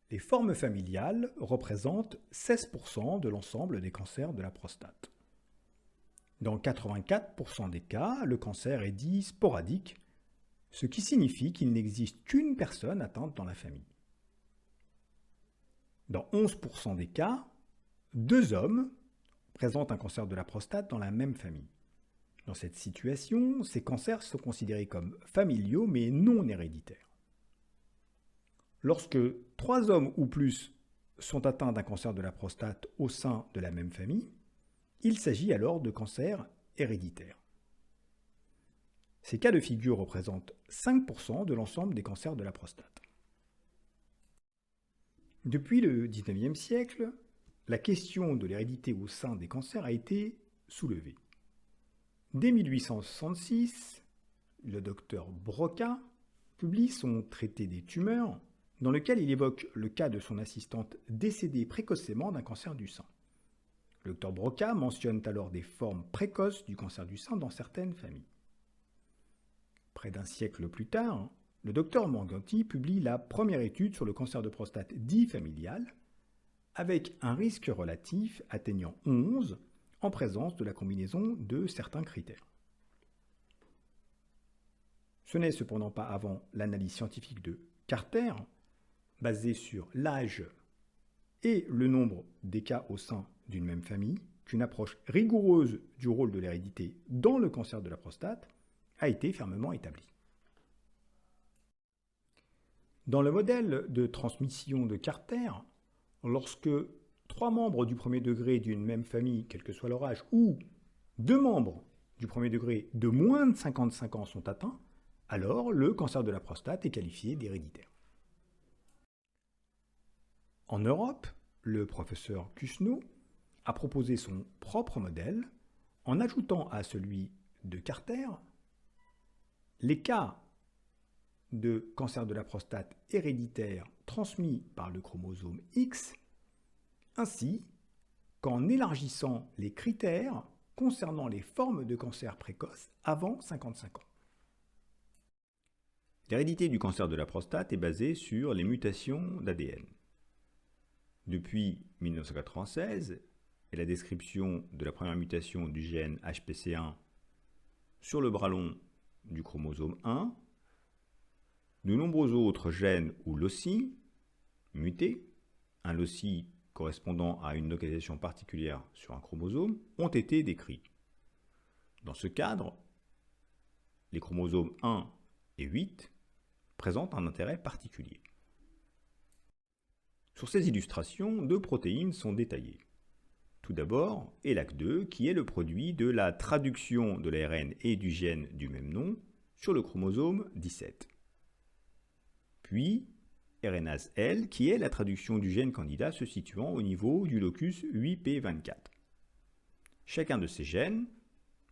Les formes familiales représentent 16% de l'ensemble des cancers de la prostate. Dans 84% des cas, le cancer est dit sporadique, ce qui signifie qu'il n'existe qu'une personne atteinte dans la famille. Dans 11% des cas, 2 hommes présentent un cancer de la prostate dans la même famille. Dans cette situation, ces cancers sont considérés comme familiaux mais non héréditaires. Lorsque 3 hommes ou plus sont atteints d'un cancer de la prostate au sein de la même famille, il s'agit alors de cancers héréditaires. Ces cas de figure représentent 5% de l'ensemble des cancers de la prostate. Depuis le XIXe siècle, la question de l'hérédité au sein des cancers a été soulevée. Dès 1866, le docteur Broca publie son traité des tumeurs dans lequel il évoque le cas de son assistante décédée précocement d'un cancer du sein. Le docteur Broca mentionne alors des formes précoces du cancer du sein dans certaines familles. Près d'un siècle plus tard, le docteur Morganti publie la première étude sur le cancer de prostate dit familial, avec un risque relatif atteignant 11 en présence de la combinaison de certains critères. Ce n'est cependant pas avant l'analyse scientifique de Carter, basée sur l'âge et le nombre des cas au sein d'une même famille, qu'une approche rigoureuse du rôle de l'hérédité dans le cancer de la prostate a été fermement établie. Dans le modèle de transmission de Carter, lorsque 3 membres du premier degré d'une même famille, quel que soit leur âge, ou 2 membres du premier degré de moins de 55 ans sont atteints, alors le cancer de la prostate est qualifié d'héréditaire. En Europe, le professeur Cusneau a proposé son propre modèle en ajoutant à celui de Carter les cas de cancer de la prostate héréditaire transmis par le chromosome X, ainsi qu'en élargissant les critères concernant les formes de cancer précoces avant 55 ans. L'hérédité du cancer de la prostate est basée sur les mutations d'ADN. Depuis 1996 et la description de la première mutation du gène HPC1 sur le bras long du chromosome 1, de nombreux autres gènes ou loci mutés, un loci correspondant à une localisation particulière sur un chromosome, ont été décrits. Dans ce cadre, les chromosomes 1 et 8 présentent un intérêt particulier. Sur ces illustrations, 2 protéines sont détaillées. Tout d'abord, ELAC2, qui est le produit de la traduction de l'ARN et du gène du même nom sur le chromosome 17. Puis, RNase L, qui est la traduction du gène candidat se situant au niveau du locus 8p24. Chacun de ces gènes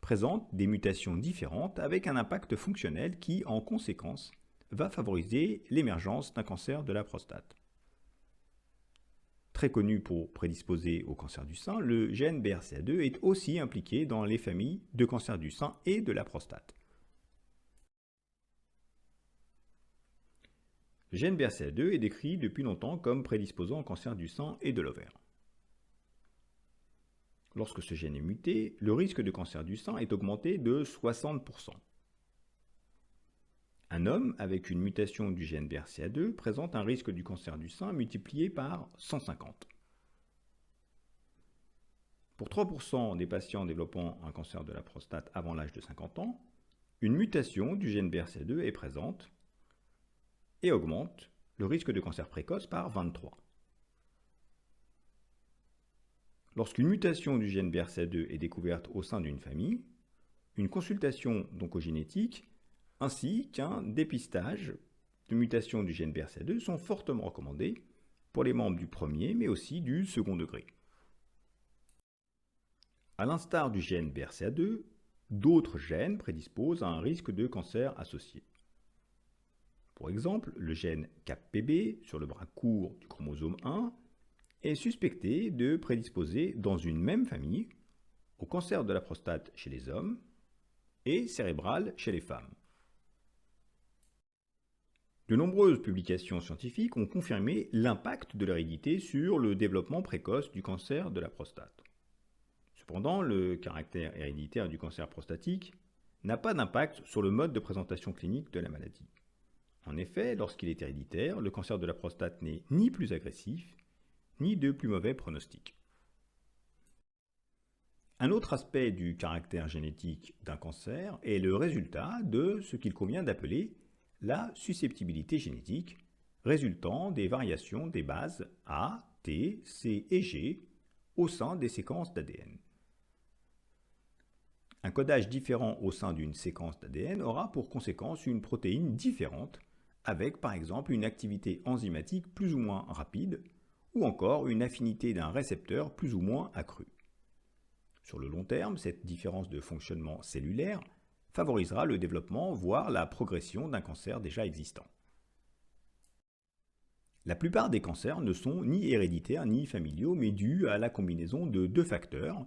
présente des mutations différentes avec un impact fonctionnel qui, en conséquence, va favoriser l'émergence d'un cancer de la prostate. Très connu pour prédisposer au cancer du sein, le gène BRCA2 est aussi impliqué dans les familles de cancer du sein et de la prostate. Le gène BRCA2 est décrit depuis longtemps comme prédisposant au cancer du sein et de l'ovaire. Lorsque ce gène est muté, le risque de cancer du sein est augmenté de 60%. Un homme avec une mutation du gène BRCA2 présente un risque du cancer du sein multiplié par 150. Pour 3% des patients développant un cancer de la prostate avant l'âge de 50 ans, une mutation du gène BRCA2 est présente et augmente le risque de cancer précoce par 23. Lorsqu'une mutation du gène BRCA2 est découverte au sein d'une famille, une consultation d'oncogénétique ainsi qu'un dépistage de mutations du gène BRCA2 sont fortement recommandés pour les membres du premier mais aussi du second degré. À l'instar du gène BRCA2, d'autres gènes prédisposent à un risque de cancer associé. Pour exemple, le gène CAPPB sur le bras court du chromosome 1 est suspecté de prédisposer dans une même famille au cancer de la prostate chez les hommes et cérébral chez les femmes. De nombreuses publications scientifiques ont confirmé l'impact de l'hérédité sur le développement précoce du cancer de la prostate. Cependant, le caractère héréditaire du cancer prostatique n'a pas d'impact sur le mode de présentation clinique de la maladie. En effet, lorsqu'il est héréditaire, le cancer de la prostate n'est ni plus agressif, ni de plus mauvais pronostic. Un autre aspect du caractère génétique d'un cancer est le résultat de ce qu'il convient d'appeler la susceptibilité génétique, résultant des variations des bases A, T, C et G au sein des séquences d'ADN. Un codage différent au sein d'une séquence d'ADN aura pour conséquence une protéine différente, avec par exemple une activité enzymatique plus ou moins rapide, ou encore une affinité d'un récepteur plus ou moins accrue. Sur le long terme, cette différence de fonctionnement cellulaire favorisera le développement, voire la progression d'un cancer déjà existant. La plupart des cancers ne sont ni héréditaires ni familiaux, mais dus à la combinaison de deux facteurs,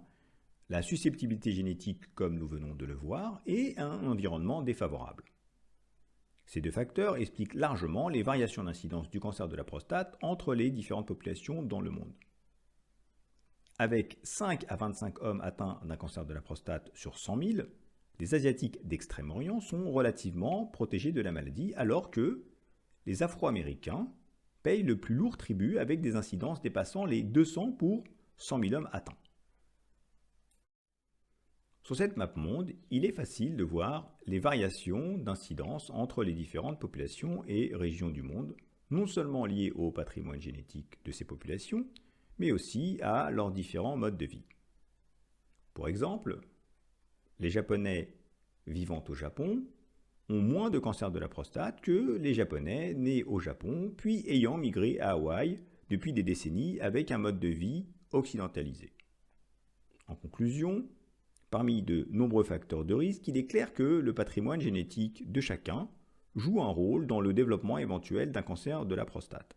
la susceptibilité génétique comme nous venons de le voir, et un environnement défavorable. Ces deux facteurs expliquent largement les variations d'incidence du cancer de la prostate entre les différentes populations dans le monde. Avec 5 à 25 hommes atteints d'un cancer de la prostate sur 100 000, les Asiatiques d'Extrême-Orient sont relativement protégés de la maladie, alors que les Afro-Américains payent le plus lourd tribut avec des incidences dépassant les 200 pour 100 000 hommes atteints. Sur cette map monde, il est facile de voir les variations d'incidence entre les différentes populations et régions du monde, non seulement liées au patrimoine génétique de ces populations, mais aussi à leurs différents modes de vie. Pour exemple, les Japonais vivant au Japon ont moins de cancer de la prostate que les Japonais nés au Japon, puis ayant migré à Hawaï depuis des décennies avec un mode de vie occidentalisé. En conclusion, parmi de nombreux facteurs de risque, il est clair que le patrimoine génétique de chacun joue un rôle dans le développement éventuel d'un cancer de la prostate.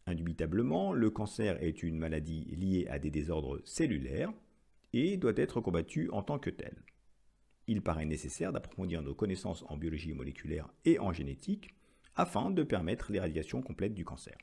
Indubitablement, le cancer est une maladie liée à des désordres cellulaires et doit être combattu en tant que tel. Il paraît nécessaire d'approfondir nos connaissances en biologie moléculaire et en génétique afin de permettre l'éradication complète du cancer.